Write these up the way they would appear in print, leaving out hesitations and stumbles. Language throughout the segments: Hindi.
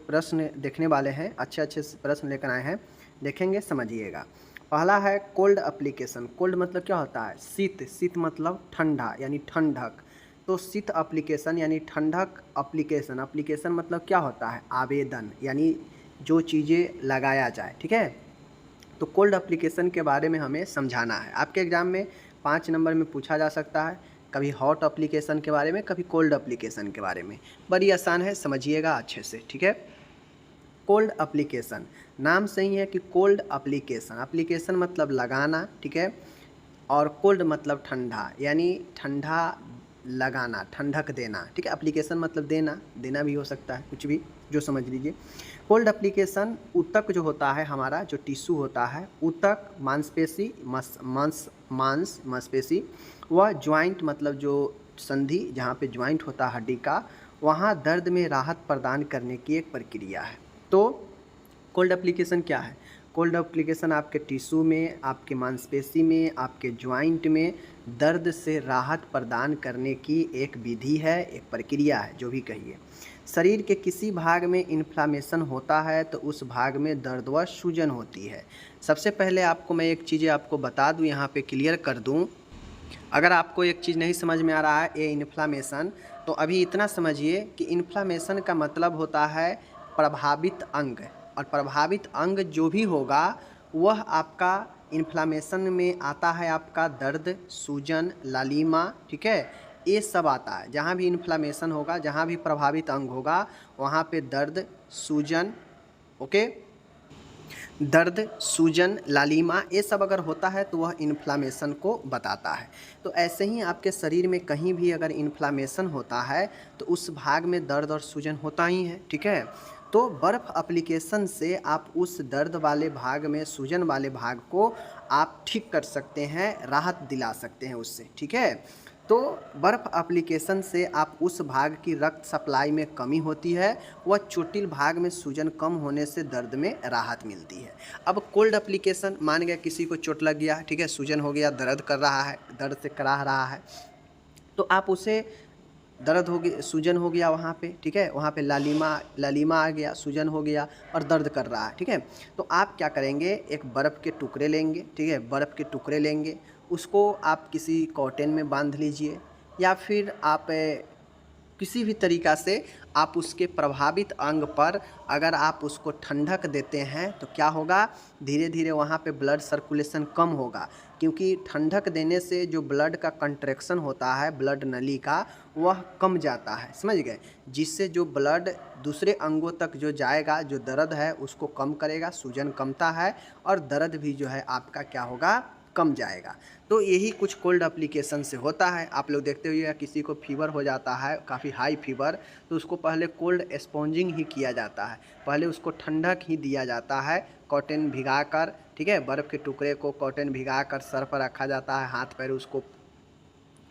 प्रश्न देखने वाले हैं, अच्छे अच्छे प्रश्न लेकर आए हैं, देखेंगे समझिएगा। पहला है कोल्ड एप्लीकेशन। कोल्ड मतलब क्या होता है? शीत। शीत मतलब ठंडा यानी ठंडक। तो शीत एप्लीकेशन यानी ठंडक एप्लीकेशन। एप्लीकेशन मतलब क्या होता है? आवेदन, यानी जो चीज़ें लगाया जाए, ठीक है। तो कोल्ड एप्लीकेशन के बारे में हमें समझाना है। आपके एग्जाम में 5 नंबर में पूछा जा सकता है, कभी हॉट एप्लीकेशन के बारे में, कभी कोल्ड एप्लीकेशन के बारे में। बड़ी आसान है, समझिएगा अच्छे से, ठीक है। कोल्ड एप्लीकेशन, नाम सही है कि कोल्ड एप्लीकेशन। एप्लीकेशन मतलब लगाना, ठीक है, और कोल्ड मतलब ठंडा, यानी ठंडा लगाना, ठंडक देना, ठीक है। एप्लीकेशन मतलब देना, देना भी हो सकता है, कुछ भी जो समझ लीजिए। कोल्ड एप्लीकेशन ऊतक जो होता है हमारा, जो टिश्यू होता है, ऊतक मांसपेशी, मांसपेशी व ज्वाइंट मतलब जो संधि, जहाँ पे ज्वाइंट होता है हड्डी का, वहाँ दर्द में राहत प्रदान करने की एक प्रक्रिया है। तो कोल्ड एप्लीकेशन क्या है? कोल्ड एप्लीकेशन आपके टिश्यू में, आपके मांसपेशी में, आपके ज्वाइंट में दर्द से राहत प्रदान करने की एक विधि है, एक प्रक्रिया है, जो भी कहिए। शरीर के किसी भाग में इन्फ्लामेशन होता है तो उस भाग में दर्द व सूजन होती है। सबसे पहले आपको मैं एक चीज़ें आपको बता दूं, यहाँ पे क्लियर कर दूं। अगर आपको एक चीज़ नहीं समझ में आ रहा है, ये इन्फ्लामेशन, तो अभी इतना समझिए कि इन्फ्लामेशन का मतलब होता है प्रभावित अंग, और प्रभावित अंग जो भी होगा वह आपका इन्फ्लामेशन में आता है। आपका दर्द, सूजन, लालिमा, ठीक है, ये सब आता है। जहाँ भी इन्फ्लामेशन होगा, जहाँ भी प्रभावित अंग होगा, वहाँ पे दर्द, सूजन, ओके, दर्द, सूजन, लालिमा, ये सब अगर होता है तो वह इन्फ्लामेशन को बताता है। तो ऐसे ही आपके शरीर में कहीं भी अगर इन्फ्लामेशन होता है तो उस भाग में दर्द और सूजन होता ही है, ठीक है। तो बर्फ़ एप्लीकेशन से आप उस दर्द वाले भाग में, सूजन वाले भाग को आप ठीक कर सकते हैं, राहत दिला सकते हैं उससे, ठीक है। तो बर्फ़ एप्लीकेशन से आप उस भाग की रक्त सप्लाई में कमी होती है, वह चोटिल भाग में सूजन कम होने से दर्द में राहत मिलती है। अब कोल्ड एप्लीकेशन, मान गया किसी को चोट लग गया, ठीक है, सूजन हो गया, दर्द कर रहा है, दर्द से कराह रहा है, तो आप उसे, दर्द हो गया, सूजन हो गया वहाँ पे, ठीक है, वहाँ पे लालिमा लालिमा आ गया, सूजन हो गया और दर्द कर रहा है, ठीक है। तो आप क्या करेंगे, एक बर्फ़ के टुकड़े लेंगे, ठीक है, बर्फ़ के टुकड़े लेंगे, उसको आप किसी कॉटन में बांध लीजिए, या फिर आप किसी भी तरीक़ा से आप उसके प्रभावित अंग पर अगर आप उसको ठंडक देते हैं तो क्या होगा, धीरे धीरे वहाँ पे ब्लड सर्कुलेशन कम होगा, क्योंकि ठंडक देने से जो ब्लड का कंट्रैक्शन होता है, ब्लड नली का, वह कम जाता है, समझ गए, जिससे जो ब्लड दूसरे अंगों तक जो जाएगा, जो दर्द है उसको कम करेगा, सूजन कमता है और दर्द भी जो है आपका क्या होगा, कम जाएगा। तो यही कुछ कोल्ड एप्लीकेशन से होता है। आप लोग देखते हुए किसी को फीवर हो जाता है, काफ़ी हाई फीवर, तो उसको पहले कोल्ड स्पॉन्जिंग ही किया जाता है, पहले उसको ठंडक ही दिया जाता है, कॉटन भिगाकर, ठीक है, बर्फ़ के टुकड़े को कॉटन भिगाकर सर पर रखा जाता है, हाथ पैर उसको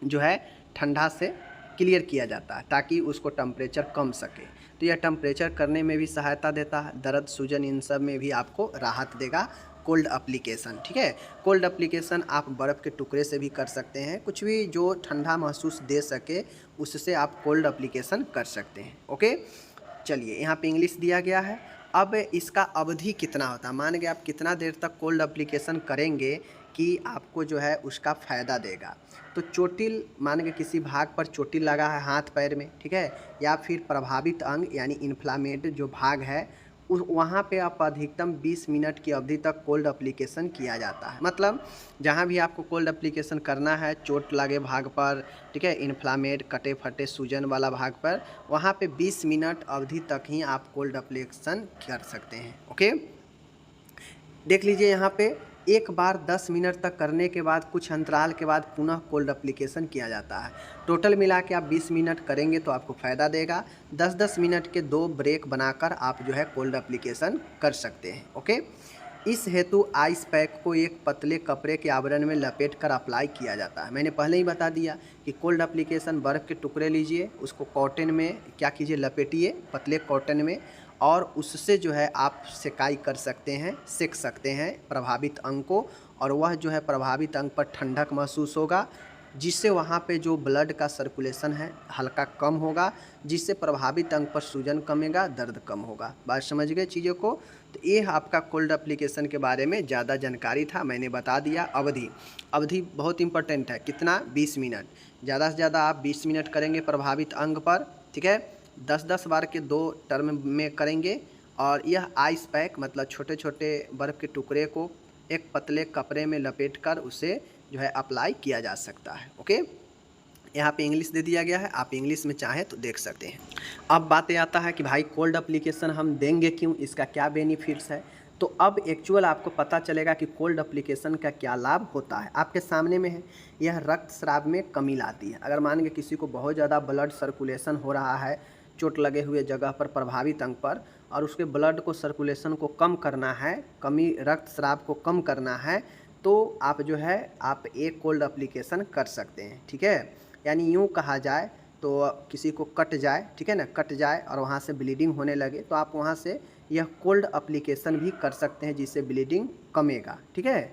जो है ठंडा से क्लियर किया जाता है ताकि उसको टेम्परेचर कम सके। तो यह टेम्परेचर करने में भी सहायता देता है, दर्द, सूजन, इन सब में भी आपको राहत देगा कोल्ड एप्लीकेशन, ठीक है। कोल्ड एप्लीकेशन आप बर्फ़ के टुकड़े से भी कर सकते हैं, कुछ भी जो ठंडा महसूस दे सके उससे आप कोल्ड एप्लीकेशन कर सकते हैं, ओके। चलिए, यहाँ पे इंग्लिश दिया गया है। अब इसका अवधि कितना होता है, मान के आप कितना देर तक कोल्ड एप्लीकेशन करेंगे कि आपको जो है उसका फ़ायदा देगा। तो चोटिल, मान के किसी भाग पर चोटिल लगा है हाथ पैर में, ठीक है, या फिर प्रभावित अंग यानी इन्फ्लामेड जो भाग है, उस वहाँ पे आप अधिकतम 20 मिनट की अवधि तक कोल्ड एप्लीकेशन किया जाता है। मतलब जहाँ भी आपको कोल्ड एप्लीकेशन करना है, चोट लगे भाग पर, ठीक है, इन्फ्लामेड, कटे फटे सूजन वाला भाग पर, वहाँ पे 20 मिनट अवधि तक ही आप कोल्ड एप्लीकेशन कर सकते हैं, ओके। देख लीजिए यहाँ पे, एक बार 10 मिनट तक करने के बाद कुछ अंतराल के बाद पुनः कोल्ड एप्लीकेशन किया जाता है। टोटल मिला के आप 20 मिनट करेंगे तो आपको फ़ायदा देगा। 10-10 मिनट के 2 ब्रेक बनाकर आप जो है कोल्ड एप्लीकेशन कर सकते हैं, ओके। इस हेतु आइस पैक को एक पतले कपड़े के आवरण में लपेट कर अप्लाई किया जाता है। मैंने पहले ही बता दिया कि कोल्ड एप्लीकेशन, बर्फ़ के टुकड़े लीजिए, उसको कॉटन में क्या कीजिए, लपेटिए पतले कॉटन में, और उससे जो है आप सेकाई कर सकते हैं, सेक सकते हैं प्रभावित अंग को, और वह जो है प्रभावित अंग पर ठंडक महसूस होगा, जिससे वहाँ पे जो ब्लड का सर्कुलेशन है हल्का कम होगा, जिससे प्रभावित अंग पर सूजन कमेगा, दर्द कम होगा। बात समझ गए चीज़ों को। तो ये आपका कोल्ड एप्लीकेशन के बारे में ज़्यादा जानकारी था, मैंने बता दिया। अवधि अवधि बहुत इंपॉर्टेंट है, कितना 20 मिनट, ज़्यादा से ज़्यादा आप 20 मिनट करेंगे प्रभावित अंग पर, ठीक है। 10-10 बार के 2 टर्म में करेंगे। और यह आइस पैक मतलब छोटे छोटे बर्फ़ के टुकड़े को एक पतले कपड़े में लपेट कर उसे जो है अप्लाई किया जा सकता है। ओके, यहाँ पे इंग्लिश दे दिया गया है, आप इंग्लिश में चाहें तो देख सकते हैं। अब बातें आता है कि भाई कोल्ड एप्लीकेशन हम देंगे क्यों, इसका क्या बेनिफिट्स है। तो अब एक्चुअल आपको पता चलेगा कि कोल्ड एप्लीकेशन का क्या लाभ होता है। आपके सामने में है, यह रक्तस्राव में कमी लाती है। अगर मान के किसी को बहुत ज़्यादा ब्लड सर्कुलेशन हो रहा है चोट लगे हुए जगह पर, प्रभावित अंग पर, और उसके ब्लड को सर्कुलेशन को कम करना है, कमी रक्तस्राव को कम करना है, तो आप जो है आप एक कोल्ड एप्लीकेशन कर सकते हैं, ठीक है। यानी यूँ कहा जाए तो किसी को कट जाए, ठीक है ना, कट जाए और वहाँ से ब्लीडिंग होने लगे, तो आप वहाँ से यह कोल्ड एप्लीकेशन भी कर सकते हैं, जिससे ब्लीडिंग कमेगा, ठीक है।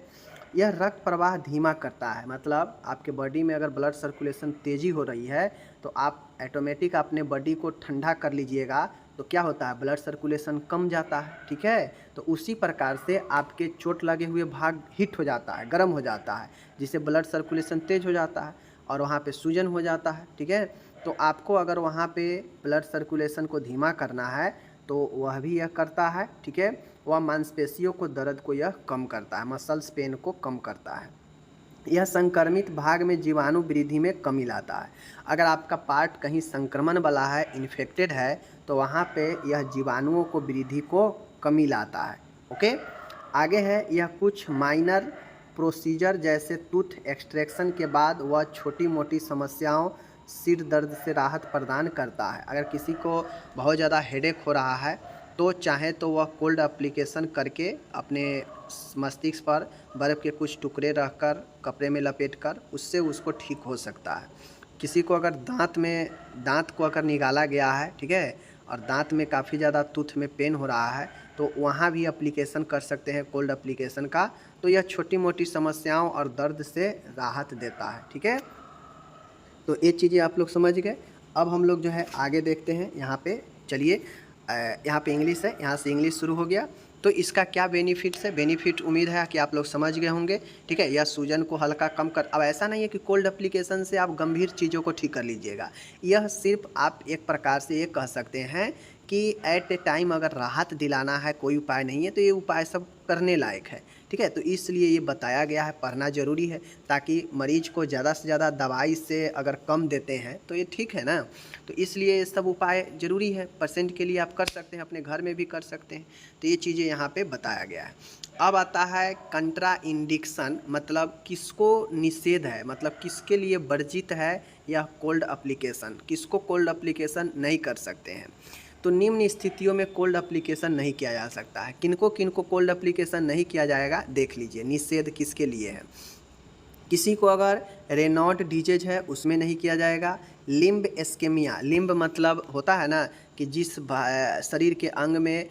यह रक्त प्रवाह धीमा करता है, मतलब आपके बॉडी में अगर ब्लड सर्कुलेशन तेज़ी हो रही है तो आप ऑटोमेटिक अपने बॉडी को ठंडा कर लीजिएगा, तो क्या होता है, ब्लड सर्कुलेशन कम जाता है, ठीक है। तो उसी प्रकार से आपके चोट लगे हुए भाग हीट हो जाता है, गर्म हो जाता है, जिससे ब्लड सर्कुलेशन तेज़ हो जाता है और वहाँ पे सूजन हो जाता है, ठीक है। तो आपको अगर वहाँ पे ब्लड सर्कुलेशन को धीमा करना है तो वह भी यह करता है, ठीक है। वह मांसपेशियों को दर्द को यह कम करता है, मसल्स पेन को कम करता है। यह संक्रमित भाग में जीवाणु वृद्धि में कमी लाता है। अगर आपका पार्ट कहीं संक्रमण वाला है, इन्फेक्टेड है, तो वहाँ पे यह जीवाणुओं को वृद्धि को कमी लाता है। ओके, आगे है, यह कुछ माइनर प्रोसीजर जैसे टूथ एक्सट्रैक्शन के बाद वह छोटी मोटी समस्याओं, सिर दर्द से राहत प्रदान करता है। अगर किसी को बहुत ज़्यादा हेडेक हो रहा है तो चाहे तो वह कोल्ड एप्लीकेशन करके अपने मस्तिष्क पर बर्फ़ के कुछ टुकड़े रखकर कपड़े में लपेटकर उससे उसको ठीक हो सकता है। किसी को अगर दांत को अगर निकाला गया है, ठीक है, और दांत में काफ़ी ज़्यादा टूथ में पेन हो रहा है, तो वहाँ भी एप्लीकेशन कर सकते हैं कोल्ड एप्लीकेशन का। तो यह छोटी मोटी समस्याओं और दर्द से राहत देता है, ठीक है। तो ये चीज़ें आप लोग समझ गए। अब हम लोग जो है आगे देखते हैं। यहाँ पे चलिए, यहाँ पे इंग्लिश है, यहाँ से इंग्लिश शुरू हो गया। तो इसका क्या बेनिफिट्स है, बेनिफिट उम्मीद है कि आप लोग समझ गए होंगे, ठीक है। यह सूजन को हल्का कम कर, अब ऐसा नहीं है कि कोल्ड एप्लीकेशन से आप गंभीर चीज़ों को ठीक कर लीजिएगा। यह सिर्फ आप एक प्रकार से ये कह सकते हैं कि एट ए टाइम अगर राहत दिलाना है, कोई उपाय नहीं है, तो ये उपाय सब करने लायक है, ठीक है। तो इसलिए ये बताया गया है, पढ़ना ज़रूरी है, ताकि मरीज को ज़्यादा से ज़्यादा दवाई से अगर कम देते हैं तो ये ठीक है ना। तो इसलिए ये सब उपाय ज़रूरी है, पेशेंट के लिए आप कर सकते हैं, अपने घर में भी कर सकते हैं। तो ये चीज़ें यहाँ पे बताया गया है। अब आता है कंट्रा इंडिक्शन, मतलब किसको निषेध है, मतलब किसके लिए वर्जित है यह कोल्ड एप्लीकेशन, किसको कोल्ड एप्लीकेशन नहीं कर सकते हैं। तो निम्न स्थितियों में कोल्ड एप्लीकेशन नहीं किया जा सकता है। किनको किनको कोल्ड एप्लीकेशन नहीं किया जाएगा, देख लीजिए, निषेध किसके लिए है। किसी को अगर रेनॉल्ड डिजीज है उसमें नहीं किया जाएगा। लिम्ब एस्केमिया, लिम्ब मतलब होता है ना कि जिस शरीर के अंग में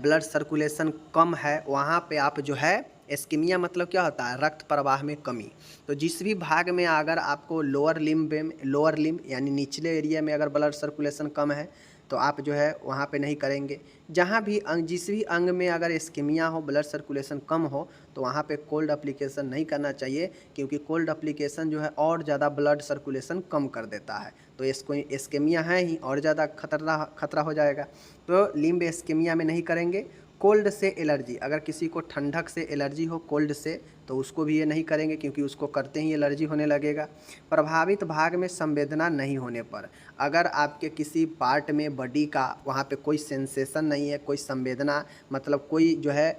ब्लड सर्कुलेशन कम है वहाँ पे आप जो है, एस्केमिया मतलब क्या होता है, रक्त प्रवाह में कमी। तो जिस भी भाग में अगर आपको लोअर लिम्ब यानी निचले एरिया में अगर ब्लड सर्कुलेशन कम है तो आप जो है वहाँ पे नहीं करेंगे। जहाँ भी अंग, जिस भी अंग में अगर इस्केमिया हो, ब्लड सर्कुलेशन कम हो, तो वहाँ पे कोल्ड एप्लीकेशन नहीं करना चाहिए, क्योंकि कोल्ड एप्लीकेशन जो है और ज़्यादा ब्लड सर्कुलेशन कम कर देता है। तो इसको इस्केमिया है ही, और ज़्यादा खतरा हो जाएगा। तो लिम्ब इस्केमिया में नहीं करेंगे। कोल्ड से एलर्जी, अगर किसी को ठंडक से एलर्जी हो, कोल्ड से, तो उसको भी ये नहीं करेंगे, क्योंकि उसको करते ही एलर्जी होने लगेगा। प्रभावित भाग में संवेदना नहीं होने पर, अगर आपके किसी पार्ट में बॉडी का वहाँ पे कोई सेंसेशन नहीं है, कोई संवेदना मतलब कोई जो है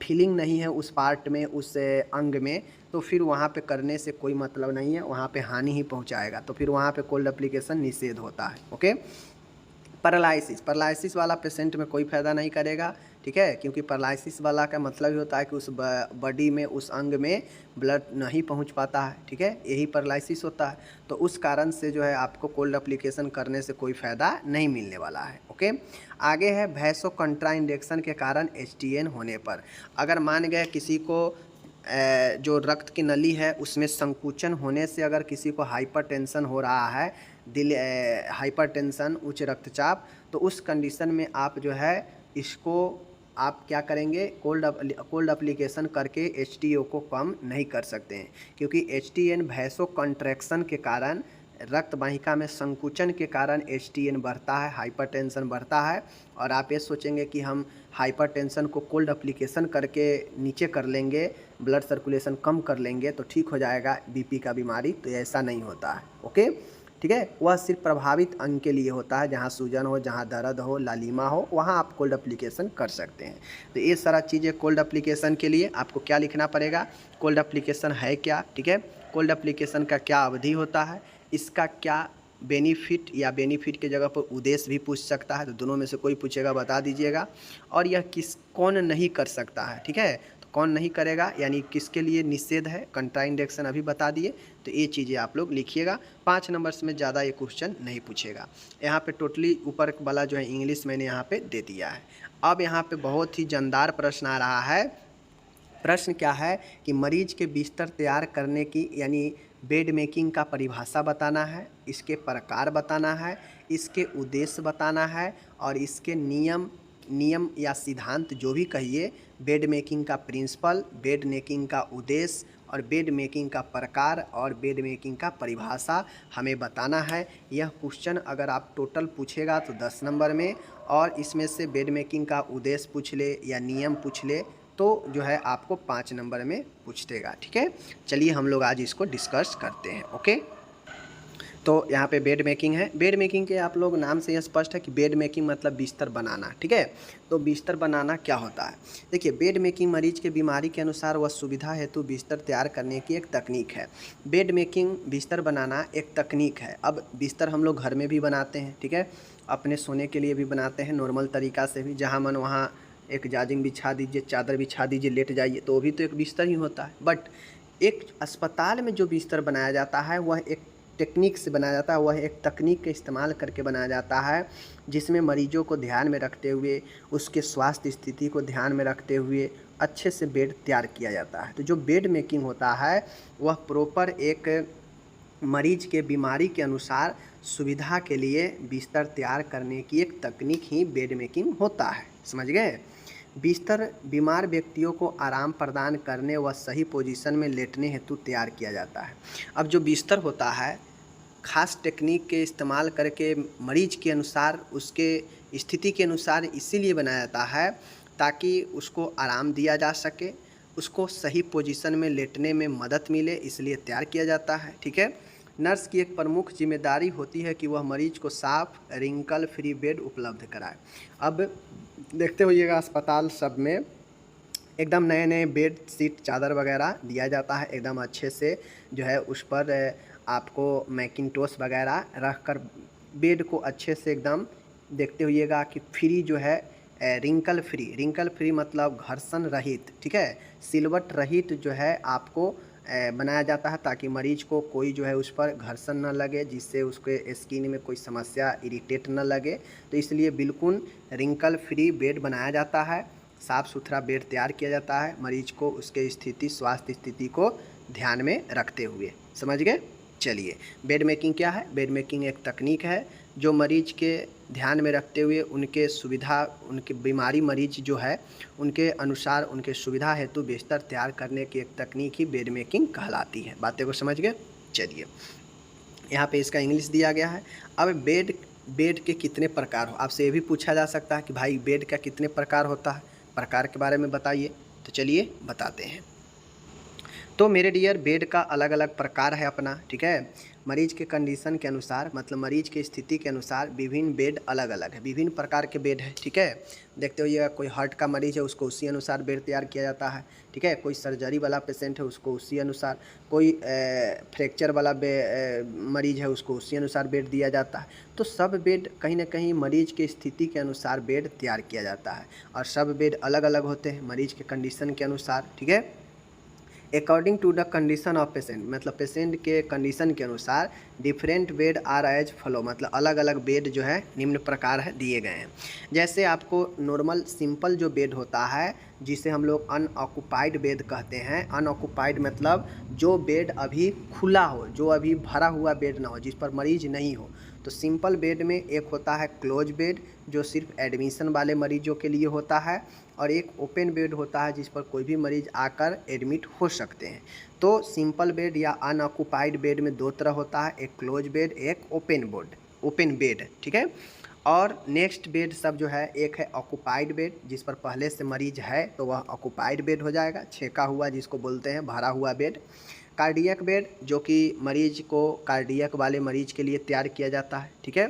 फीलिंग नहीं है उस पार्ट में, उस अंग में, तो फिर वहाँ पे करने से कोई मतलब नहीं है, वहाँ पे हानि ही पहुँचाएगा। तो फिर वहाँ पे कोल्ड एप्लीकेशन निषेध होता है। ओके, पैरालिसिस वाला पेशेंट में कोई फ़ायदा नहीं करेगा, ठीक है, क्योंकि पैरालिसिस वाला का मतलब ही होता है कि उस बॉडी में, उस अंग में ब्लड नहीं पहुंच पाता है, ठीक है, यही पैरालिसिस होता है। तो उस कारण से जो है आपको कोल्ड एप्लीकेशन करने से कोई फ़ायदा नहीं मिलने वाला है। ओके, आगे है वैसो कंट्रा इंजेक्शन के कारण HTN होने पर, अगर मान गए किसी को जो रक्त की नली है उसमें संकुचन होने से अगर किसी को हाइपरटेंशन हो रहा है, दिल हाइपरटेंशन, उच्च रक्तचाप, तो उस कंडीशन में आप जो है इसको आप क्या करेंगे, कोल्ड एप्लीकेशन करके एचटीओ को कम नहीं कर सकते हैं, क्योंकि एचटीएन वैसो कंट्रैक्शन के कारण, रक्त वाहिका में संकुचन के कारण एचटीएन बढ़ता है, हाइपरटेंशन बढ़ता है। और आप ये सोचेंगे कि हम हाइपरटेंशन को कोल्ड एप्लीकेशन करके नीचे कर लेंगे, ब्लड सर्कुलेशन कम कर लेंगे तो ठीक हो जाएगा बीपी का बीमारी, तो ऐसा नहीं होता है। ओके, ठीक है। वह सिर्फ प्रभावित अंग के लिए होता है, जहाँ सूजन हो, जहाँ दर्द हो, लालिमा हो, वहाँ आप कोल्ड एप्लीकेशन कर सकते हैं। तो ये सारा चीज़ें कोल्ड एप्लीकेशन के लिए आपको क्या लिखना पड़ेगा, कोल्ड एप्लीकेशन है क्या, ठीक है, कोल्ड एप्लीकेशन का क्या अवधि होता है, इसका क्या बेनिफिट, या बेनिफिट के जगह पर उद्देश्य भी पूछ सकता है, तो दोनों में से कोई पूछेगा बता दीजिएगा। और यह कौन नहीं कर सकता है, ठीक है, तो कौन नहीं करेगा यानी किसके लिए निषेध है, कंट्राइंडेक्शन अभी बता दिए, तो ये चीज़ें आप लोग लिखिएगा। 5 नंबर्स में ज़्यादा ये क्वेश्चन नहीं पूछेगा। यहाँ पे टोटली ऊपर वाला जो है इंग्लिश मैंने यहाँ पे दे दिया है। अब यहाँ पे बहुत ही जानदार प्रश्न आ रहा है। प्रश्न क्या है कि मरीज के बिस्तर तैयार करने की यानी बेड मेकिंग का परिभाषा बताना है, इसके प्रकार बताना है, इसके उद्देश्य बताना है, और इसके नियम या सिद्धांत जो भी कहिए, बेड मेकिंग का प्रिंसिपल, बेड मेकिंग का उद्देश्य, और बेड मेकिंग का प्रकार, और बेड मेकिंग का परिभाषा हमें बताना है। यह क्वेश्चन अगर आप टोटल पूछेगा तो 10 नंबर में, और इसमें से बेड मेकिंग का उद्देश्य पूछ ले या नियम पूछ ले तो जो है आपको 5 नंबर में पूछ देगा, ठीक है। चलिए हम लोग आज इसको डिस्कस करते हैं। ओके, तो यहाँ पे बेड मेकिंग है। बेड मेकिंग के आप लोग नाम से यह स्पष्ट है कि बेड मेकिंग मतलब बिस्तर बनाना, ठीक है। तो बिस्तर बनाना क्या होता है, देखिए, बेड मेकिंग मरीज के बीमारी के अनुसार व सुविधा हेतु बिस्तर तैयार करने की एक तकनीक है। बेड मेकिंग, बिस्तर बनाना एक तकनीक है। अब बिस्तर हम लोग घर में भी बनाते हैं, ठीक है, अपने सोने के लिए भी बनाते हैं, नॉर्मल तरीक़ा से भी, जहाँ मन वहाँ एक जाजिम बिछा दीजिए, चादर बिछा दीजिए, लेट जाइए, तो वो भी तो एक बिस्तर ही होता है। बट एक अस्पताल में जो बिस्तर बनाया जाता है वह एक टेक्निक से बनाया जाता है, वह एक तकनीक का इस्तेमाल करके बनाया जाता है, जिसमें मरीजों को ध्यान में रखते हुए, उसके स्वास्थ्य स्थिति को ध्यान में रखते हुए अच्छे से बेड तैयार किया जाता है। तो जो बेड मेकिंग होता है वह प्रॉपर एक मरीज के बीमारी के अनुसार सुविधा के लिए बिस्तर तैयार करने की एक तकनीक ही बेड मेकिंग होता है, समझ गए। बिस्तर बीमार व्यक्तियों को आराम प्रदान करने व सही पोजीशन में लेटने हेतु तैयार किया जाता है। अब जो बिस्तर होता है खास टेक्निक के इस्तेमाल करके मरीज के अनुसार, उसके स्थिति के अनुसार इसीलिए बनाया जाता है ताकि उसको आराम दिया जा सके, उसको सही पोजीशन में लेटने में मदद मिले, इसलिए तैयार किया जाता है, ठीक है। नर्स की एक प्रमुख जिम्मेदारी होती है कि वह मरीज को साफ रिंकल फ्री बेड उपलब्ध कराए। अब देखते होइएगा अस्पताल सब में एकदम नए नए बेड शीट चादर वगैरह दिया जाता है, एकदम अच्छे से जो है उस पर आपको मैकिंटोश वगैरह रख कर बेड को अच्छे से एकदम देखते होइएगा कि फ्री जो है रिंकल फ्री मतलब घर्षण रहित, ठीक है, सिलवट रहित जो है आपको बनाया जाता है, ताकि मरीज को कोई जो है उस पर घर्षण न लगे, जिससे उसके स्किन में कोई समस्या इरिटेट न लगे। तो इसलिए बिल्कुल रिंकल फ्री बेड बनाया जाता है, साफ़ सुथरा बेड तैयार किया जाता है मरीज को उसके स्थिति, स्वास्थ्य स्थिति को ध्यान में रखते हुए, समझ गए। चलिए, बेड मेकिंग क्या है, बेड मेकिंग एक तकनीक है जो मरीज के ध्यान में रखते हुए उनके सुविधा, उनके बीमारी मरीज जो है उनके अनुसार, उनके सुविधा हेतु बिस्तर तैयार करने की एक तकनीक ही बेड मेकिंग कहलाती है। बातें को समझ गए। चलिए, यहाँ पे इसका इंग्लिश दिया गया है। अब बेड के कितने प्रकार हो, आपसे ये भी पूछा जा सकता है कि भाई बेड का कितने प्रकार होता है, प्रकार के बारे में बताइए। तो चलिए बताते हैं। तो मेरे डियर, बेड का अलग अलग प्रकार है अपना, ठीक है। मरीज के कंडीशन के अनुसार, मतलब मरीज की स्थिति के अनुसार विभिन्न बेड अलग अलग है, विभिन्न प्रकार के बेड है, ठीक है। देखते होइएगा, कोई हार्ट का मरीज है उसको उसी अनुसार बेड तैयार किया जाता है, ठीक है। कोई सर्जरी वाला पेशेंट है उसको उसी अनुसार, कोई फ्रैक्चर वाला मरीज है उसको उसी अनुसार बेड दिया जाता है। तो सब बेड कहीं ना कहीं मरीज की स्थिति के अनुसार बेड तैयार किया जाता है, और सब बेड अलग अलग होते हैं मरीज के कंडीशन के अनुसार, ठीक है। According to the condition of patient, मतलब पेशेंट के कंडीशन के अनुसार different bed are as follow, मतलब अलग अलग बेड जो है निम्न प्रकार है दिए गए हैं। जैसे आपको नॉर्मल सिंपल जो बेड होता है जिसे हम लोग अनऑक्युपाइड बेड कहते हैं। अनऑक्युपाइड मतलब जो बेड अभी खुला हो, जो अभी भरा हुआ बेड ना हो, जिस पर मरीज नहीं हो। तो सिंपल बेड में एक होता है क्लोज बेड जो सिर्फ एडमिशन वाले मरीजों के लिए होता है, और एक ओपन बेड होता है जिस पर कोई भी मरीज आकर एडमिट हो सकते हैं। तो सिंपल बेड या अनऑक्युपाइड बेड में दो तरह होता है, एक क्लोज बेड, एक ओपन बेड, ठीक है। और नेक्स्ट बेड सब जो है, एक है ऑक्युपाइड बेड जिस पर पहले से मरीज है तो वह ऑक्युपाइड बेड हो जाएगा, छेका हुआ जिसको बोलते हैं, भरा हुआ बेड। कार्डियक बेड जो कि मरीज को कार्डियक वाले मरीज के लिए तैयार किया जाता है, ठीक है,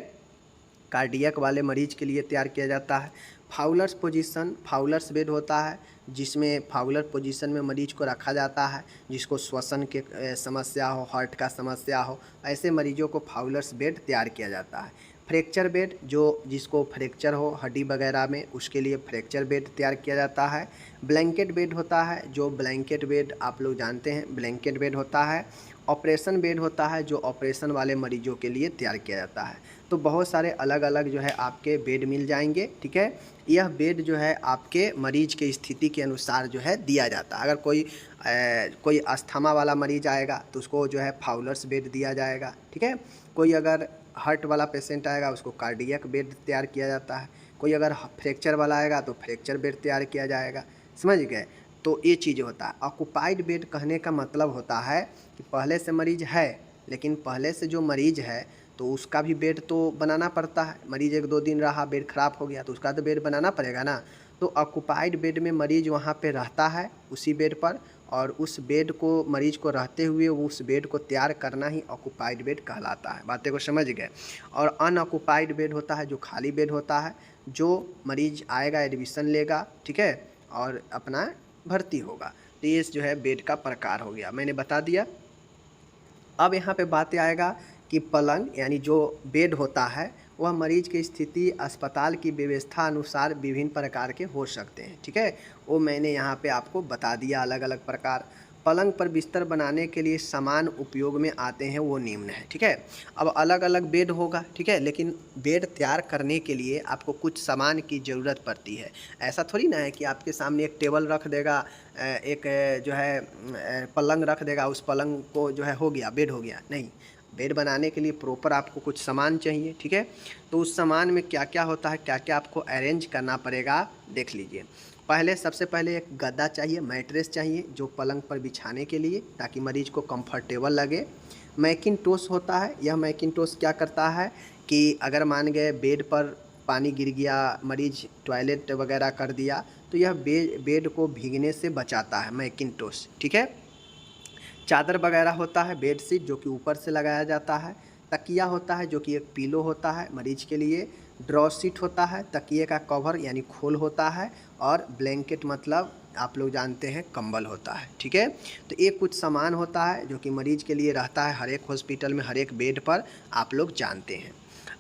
कार्डियक वाले मरीज के लिए तैयार किया जाता है। फाउलर्स पोजीशन, फाउलर्स बेड होता है जिसमें फाउलर पोजीशन में मरीज को रखा जाता है, जिसको श्वसन के समस्या हो, हार्ट का समस्या हो, ऐसे मरीजों को फाउलर्स बेड तैयार किया जाता है। फ्रैक्चर बेड जो जिसको फ्रैक्चर हो हड्डी वगैरह में, उसके लिए फ्रैक्चर बेड तैयार किया जाता है। ब्लैंकेट बेड होता है जो ब्लैंकेट बेड आप लोग जानते हैं, ब्लैंकेट बेड होता है। ऑपरेशन बेड होता है जो ऑपरेशन वाले मरीजों के लिए तैयार किया जाता है। तो बहुत सारे अलग अलग जो है आपके बेड मिल जाएंगे, ठीक है। यह बेड जो है आपके मरीज के स्थिति के अनुसार जो है दिया जाता है। अगर कोई अस्थमा वाला मरीज आएगा तो उसको जो है फाउलर्स बेड दिया जाएगा, ठीक है। कोई अगर हार्ट वाला पेशेंट आएगा उसको कार्डियक बेड तैयार किया जाता है। कोई अगर फ्रैक्चर वाला आएगा तो फ्रैक्चर बेड तैयार किया जाएगा, समझ गए। तो ये चीज़ होता है। ऑक्युपाइड बेड कहने का मतलब होता है कि पहले से मरीज है, लेकिन पहले से जो मरीज है तो उसका भी बेड तो बनाना पड़ता है। मरीज 1-2 दिन रहा, बेड ख़राब हो गया तो उसका तो बेड बनाना पड़ेगा ना। तो ऑक्युपाइड बेड में मरीज वहाँ पे रहता है उसी बेड पर, और उस बेड को मरीज को रहते हुए उस बेड को तैयार करना ही ऑक्युपाइड बेड कहलाता है। बातें को समझ गए। और अनऑक्युपाइड बेड होता है जो खाली बेड होता है, जो मरीज आएगा एडमिशन लेगा, ठीक है, और अपना भर्ती होगा। तो ये जो है बेड का प्रकार हो गया, मैंने बता दिया। अब यहाँ पे बातें आएगा कि पलंग यानी जो बेड होता है वह मरीज की स्थिति, अस्पताल की व्यवस्था अनुसार विभिन्न प्रकार के हो सकते हैं, ठीक है। वो मैंने यहाँ पे आपको बता दिया अलग अलग प्रकार। पलंग पर बिस्तर बनाने के लिए सामान उपयोग में आते हैं वो निम्न है, ठीक है। अब अलग अलग बेड होगा, ठीक है, लेकिन बेड तैयार करने के लिए आपको कुछ सामान की ज़रूरत पड़ती है। ऐसा थोड़ी ना है कि आपके सामने एक टेबल रख देगा, एक जो है पलंग रख देगा, उस पलंग को जो है हो गया बेड हो गया, नहीं। बेड बनाने के लिए प्रॉपर आपको कुछ सामान चाहिए, ठीक है। तो उस सामान में क्या क्या होता है, क्या क्या आपको अरेंज करना पड़ेगा, देख लीजिए। सबसे पहले एक गद्दा चाहिए, मैट्रेस चाहिए जो पलंग पर बिछाने के लिए, ताकि मरीज को कंफर्टेबल लगे। मैकिनटोश होता है, यह मैकिनटोश क्या करता है कि अगर मान गए बेड पर पानी गिर गया, मरीज टॉयलेट वगैरह कर दिया, तो यह बेड को भीगने से बचाता है मैकिनटोश, ठीक है। चादर वगैरह होता है, बेडशीट जो कि ऊपर से लगाया जाता है। तकिया होता है जो कि एक पिलो होता है मरीज के लिए। ड्रॉ शीट होता है, तकिए का कवर यानी खोल होता है। और ब्लैंकेट मतलब आप लोग जानते हैं कंबल होता है, ठीक है। तो ये कुछ सामान होता है जो कि मरीज के लिए रहता है हर एक हॉस्पिटल में, हर एक बेड पर, आप लोग जानते हैं।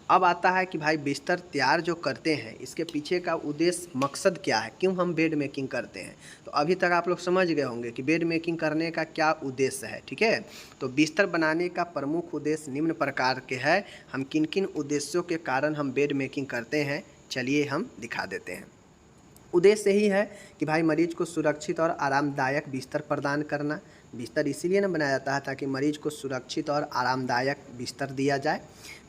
अब आता है कि भाई बिस्तर तैयार जो करते हैं इसके पीछे का उद्देश्य, मकसद क्या है, क्यों हम बेड मेकिंग करते हैं। तो अभी तक आप लोग समझ गए होंगे कि बेड मेकिंग करने का क्या उद्देश्य है, ठीक है। तो बिस्तर बनाने का प्रमुख उद्देश्य निम्न प्रकार के है। हम किन किन उद्देश्यों के कारण हम बेड मेकिंग करते हैं, चलिए हम दिखा देते हैं। उद्देश्य यही है कि भाई मरीज को सुरक्षित और आरामदायक बिस्तर प्रदान करना। बिस्तर इसीलिए ना बनाया जाता है ताकि मरीज को सुरक्षित और आरामदायक बिस्तर दिया जाए।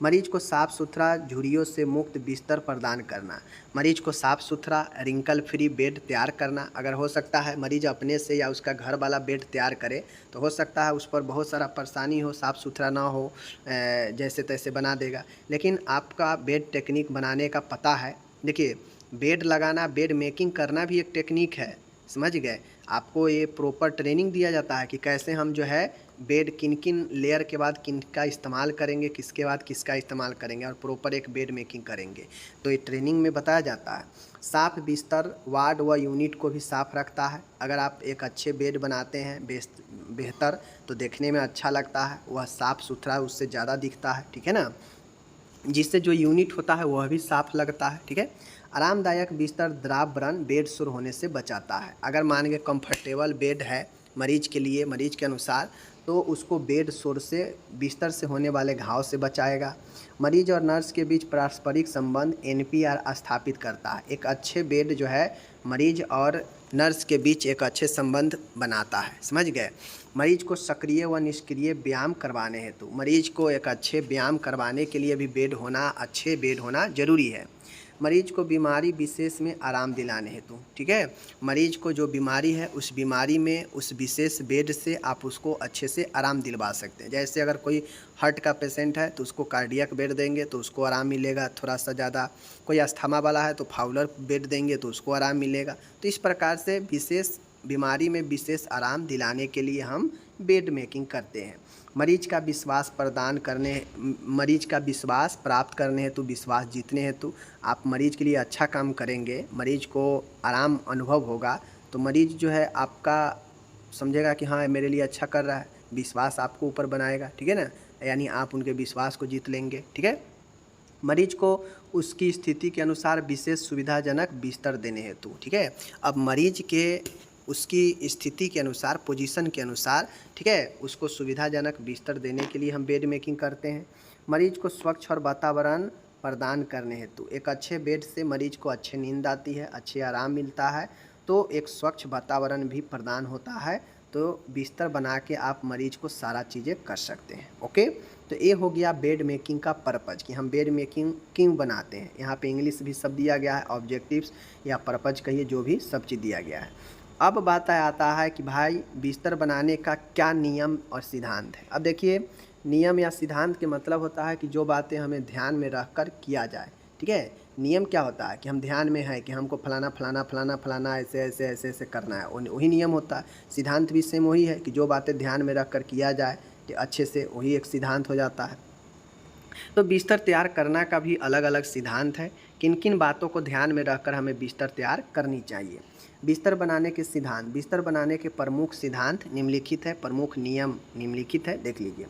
मरीज को साफ़ सुथरा, झुर्रियों से मुक्त बिस्तर प्रदान करना। मरीज को साफ़ सुथरा, रिंकल फ्री बेड तैयार करना। अगर हो सकता है मरीज अपने से या उसका घर वाला बेड तैयार करे तो हो सकता है उस पर बहुत सारा परेशानी हो, साफ़ सुथरा ना हो, जैसे तैसे बना देगा। लेकिन आपका बेड टेक्निक बनाने का पता है, देखिए बेड लगाना, बेड मेकिंग करना भी एक टेक्निक है, समझ गए। आपको ये प्रॉपर ट्रेनिंग दिया जाता है कि कैसे हम जो है बेड किन किन लेयर के बाद किन का इस्तेमाल करेंगे, किसके बाद किसका इस्तेमाल करेंगे, और प्रॉपर एक बेड मेकिंग करेंगे। तो ये ट्रेनिंग में बताया जाता है। साफ़ बिस्तर वार्ड व यूनिट को भी साफ़ रखता है। अगर आप एक अच्छे बेड बनाते हैं बेहतर, तो देखने में अच्छा लगता है, वह साफ़ सुथरा उससे ज़्यादा दिखता है, ठीक है ना। जिससे जो यूनिट होता है वह भी साफ़ लगता है, ठीक है। आरामदायक बिस्तर द्रावरण बेड शुरू होने से बचाता है। अगर मान के कंफर्टेबल बेड है, मरीज के लिए, मरीज के अनुसार, तो उसको बेड सोर से, बिस्तर से होने वाले घाव से बचाएगा। मरीज और नर्स के बीच पारस्परिक संबंध एनपीआर स्थापित करता है। एक अच्छे बेड जो है मरीज और नर्स के बीच एक अच्छे संबंध बनाता है, समझ गए। मरीज को सक्रिय व निष्क्रिय व्यायाम करवाने हेतु, मरीज को एक अच्छे व्यायाम करवाने के लिए भी बेड होना, अच्छे बेड होना जरूरी है। मरीज को बीमारी विशेष में आराम दिलाने हेतु, ठीक है, मरीज को जो बीमारी है उस बीमारी में उस विशेष बेड से आप उसको अच्छे से आराम दिलवा सकते हैं। जैसे अगर कोई हार्ट का पेशेंट है तो उसको कार्डियक बेड देंगे तो उसको आराम मिलेगा थोड़ा सा ज़्यादा, कोई अस्थमा वाला है तो फाउलर बेड देंगे तो उसको आराम मिलेगा। तो इस प्रकार से विशेष बीमारी में विशेष आराम दिलाने के लिए हम बेड मेकिंग करते हैं। मरीज का विश्वास प्रदान करने, मरीज का विश्वास प्राप्त करने हेतु, विश्वास जीतने हेतु आप मरीज के लिए अच्छा काम करेंगे, मरीज को आराम अनुभव होगा तो मरीज जो है आपका समझेगा कि हाँ मेरे लिए अच्छा कर रहा है, विश्वास आपको ऊपर बनाएगा, ठीक है ना, यानी आप उनके विश्वास को जीत लेंगे, ठीक है। मरीज को उसकी स्थिति के अनुसार विशेष सुविधाजनक बिस्तर देने हेतु, ठीक है। अब मरीज के उसकी स्थिति के अनुसार, पोजीशन के अनुसार, ठीक है, उसको सुविधाजनक बिस्तर देने के लिए हम बेड मेकिंग करते हैं। मरीज को स्वच्छ और वातावरण प्रदान करने हेतु, एक अच्छे बेड से मरीज को अच्छी नींद आती है, अच्छे आराम मिलता है, तो एक स्वच्छ वातावरण भी प्रदान होता है, तो बिस्तर बना के आप मरीज को सारा चीज़ें कर सकते हैं। ओके, तो ये हो गया बेड मेकिंग का पर्पज़ कि हम बेड मेकिंग क्यों बनाते हैं। यहाँ पे इंग्लिश भी सब दिया गया है, ऑब्जेक्टिव्स या पर्पज़ कहिए, जो भी सब चीज़ दिया गया है। अब बात आता है कि भाई बिस्तर बनाने का क्या नियम और सिद्धांत है। अब देखिए, नियम या सिद्धांत के मतलब होता है कि जो बातें हमें ध्यान में रख कर किया जाए, ठीक है। नियम क्या होता है कि हम ध्यान में है कि हमको फलाना फलाना फलाना फलाना ऐसे ऐसे ऐसे ऐसे करना है, वही नियम होता है। सिद्धांत भी सेम वही है कि जो बातें ध्यान में रख कर किया जाए कि अच्छे से, वही एक सिद्धांत हो जाता है। तो बिस्तर तैयार करना का भी अलग अलग सिद्धांत है, किन किन बातों को ध्यान में रखकर हमें बिस्तर तैयार करनी चाहिए। बिस्तर बनाने के सिद्धांत, बिस्तर बनाने के प्रमुख सिद्धांत निम्नलिखित है, प्रमुख नियम निम्नलिखित है, देख लीजिए।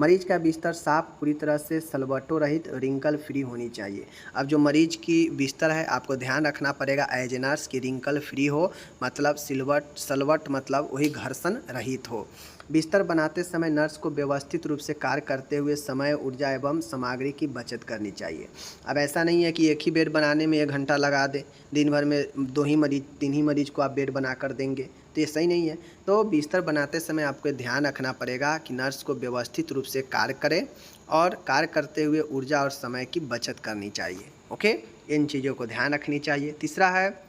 मरीज का बिस्तर साफ, पूरी तरह से सलवटों रहित, रिंकल फ्री होनी चाहिए। अब जो मरीज की बिस्तर है आपको ध्यान रखना पड़ेगा एज ए नर्स की रिंकल फ्री हो, मतलब सलवट मतलब वही घर्षण रहित हो। बिस्तर बनाते समय नर्स को व्यवस्थित रूप से कार्य करते हुए समय, ऊर्जा एवं सामग्री की बचत करनी चाहिए। अब ऐसा नहीं है कि एक ही बेड बनाने में 1 घंटा लगा दें, दिन भर में 2 ही मरीज 3 ही मरीज को आप बेड बना कर देंगे, तो ये सही नहीं है। तो बिस्तर बनाते समय आपको ध्यान रखना पड़ेगा कि नर्स को व्यवस्थित रूप से कार्य करें और कार्य करते हुए ऊर्जा और समय की बचत करनी चाहिए। ओके, इन चीज़ों को ध्यान रखनी चाहिए। तीसरा है,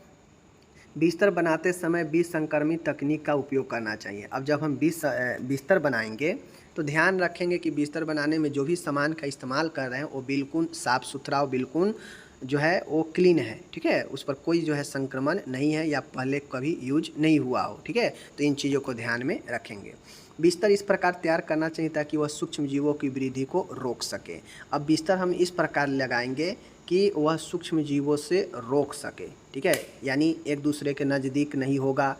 बिस्तर बनाते समय बीज संक्रमित तकनीक का उपयोग करना चाहिए। अब जब हम बिस्तर बनाएंगे तो ध्यान रखेंगे कि बिस्तर बनाने में जो भी सामान का इस्तेमाल कर रहे हैं वो बिल्कुल साफ़ सुथरा और बिल्कुल जो है वो क्लीन है, ठीक है, उस पर कोई जो है संक्रमण नहीं है या पहले कभी यूज नहीं हुआ हो, ठीक है। तो इन चीज़ों को ध्यान में रखेंगे। बिस्तर इस प्रकार तैयार करना चाहिए ताकि वह सूक्ष्म जीवों की वृद्धि को रोक सके। अब बिस्तर हम इस प्रकार लगाएंगे कि वह सूक्ष्म जीवों से रोक सके, ठीक है, यानी एक दूसरे के नज़दीक नहीं होगा,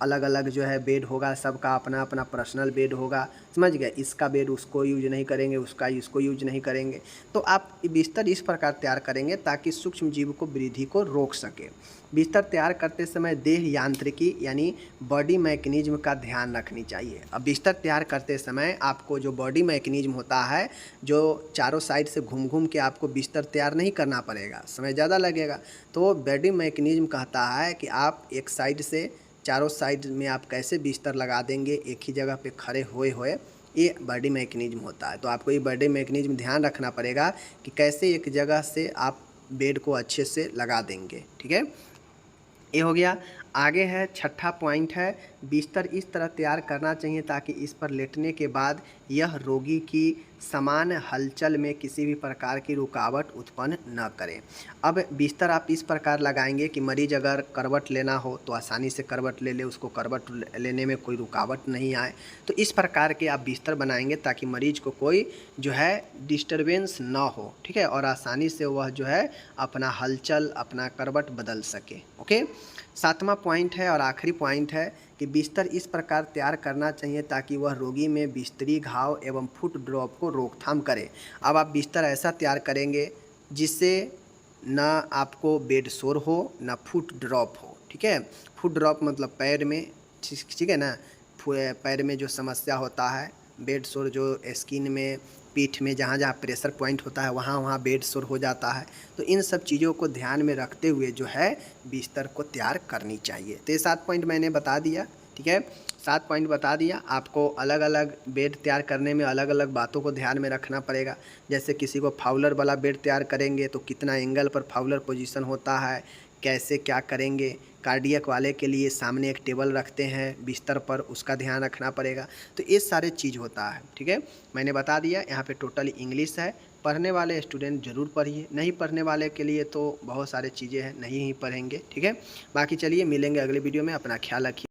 अलग अलग जो है बेड होगा, सबका अपना अपना पर्सनल बेड होगा, समझ गए, इसका बेड उसको यूज नहीं करेंगे, उसका इसको यूज नहीं करेंगे। तो आप बिस्तर इस प्रकार तैयार करेंगे ताकि सूक्ष्म जीव को वृद्धि को रोक सके। बिस्तर तैयार करते समय देह यांत्रिकी यानी बॉडी मैकेनिज्म का ध्यान रखनी चाहिए। अब बिस्तर तैयार करते समय आपको जो बॉडी मैकेनिज्म होता है, जो चारों साइड से घूम घूम के आपको बिस्तर तैयार नहीं करना पड़ेगा, समय ज़्यादा लगेगा। तो बॉडी मैकेनिज्म कहता है कि आप एक साइड से, चारों साइड में आप कैसे बिस्तर लगा देंगे एक ही जगह पे खड़े हुए हुए, ये बॉडी मैकेनिज्म होता है। तो आपको ये बॉडी मैकेनिज्म ध्यान रखना पड़ेगा कि कैसे एक जगह से आप बेड को अच्छे से लगा देंगे, ठीक है। ये हो गया। आगे है छठा पॉइंट है, बिस्तर इस तरह तैयार करना चाहिए ताकि इस पर लेटने के बाद यह रोगी की समान हलचल में किसी भी प्रकार की रुकावट उत्पन्न न करे। अब बिस्तर आप इस प्रकार लगाएंगे कि मरीज अगर करवट लेना हो तो आसानी से करवट ले ले, उसको करवट लेने में कोई रुकावट नहीं आए। तो इस प्रकार के आप बिस्तर बनाएंगे ताकि मरीज को कोई जो है डिस्टरबेंस ना हो, ठीक है, और आसानी से वह जो है अपना हलचल, अपना करवट बदल सके। ओके, 7वां पॉइंट है और आखिरी पॉइंट है कि बिस्तर इस प्रकार तैयार करना चाहिए ताकि वह रोगी में बिस्तरी घाव एवं फुट ड्रॉप को रोकथाम करे। अब आप बिस्तर ऐसा तैयार करेंगे जिससे ना आपको बेड सोर हो, ना फुट ड्रॉप हो, ठीक है। फुट ड्रॉप मतलब पैर में, ठीक है ना, पैर में जो समस्या होता है, बेड सोर जो स्किन में, पीठ में जहाँ जहाँ प्रेशर पॉइंट होता है वहाँ वहाँ बेड सोर हो जाता है। तो इन सब चीज़ों को ध्यान में रखते हुए जो है बिस्तर को तैयार करनी चाहिए। तो ये 7 पॉइंट मैंने बता दिया, ठीक है, 7 पॉइंट बता दिया। आपको अलग अलग बेड तैयार करने में अलग अलग बातों को ध्यान में रखना पड़ेगा। जैसे किसी को फाउलर वाला बेड तैयार करेंगे तो कितना एंगल पर फाउलर पोजीशन होता है, कैसे क्या करेंगे। कार्डियक वाले के लिए सामने एक टेबल रखते हैं बिस्तर पर, उसका ध्यान रखना पड़ेगा। तो ये सारे चीज़ होता है, ठीक है, मैंने बता दिया। यहाँ पे टोटली इंग्लिश है, पढ़ने वाले स्टूडेंट ज़रूर पढ़िए, नहीं पढ़ने वाले के लिए तो बहुत सारे चीज़ें हैं, नहीं ही पढ़ेंगे, ठीक है। बाकी चलिए मिलेंगे अगले वीडियो में, अपना ख्याल रखिए।